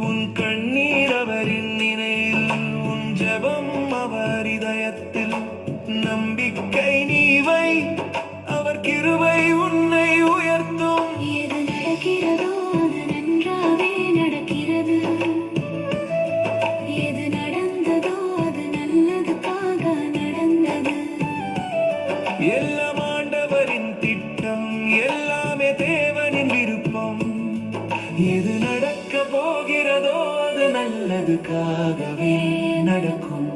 உன் கண்ணீர் அவரின் நினைவில், உன் ஜெபம் அவர் இதயத்தில். நம்பிக்கை நீ வை, அவர் கிருபை உன்னை உயர்த்தும். எது நடக்கிறதோ அது நன்றாவே நடக்கிறது. எது நடந்ததோ அது நல்லதுக்காக நடந்தது. எல்லாம் ஆண்டவரின் திட்டம், எல்லாமே தேவனின் விருப்பம். எது நடக்க போகிறதோ அது நல்லதுக்காகவே நடக்கும்.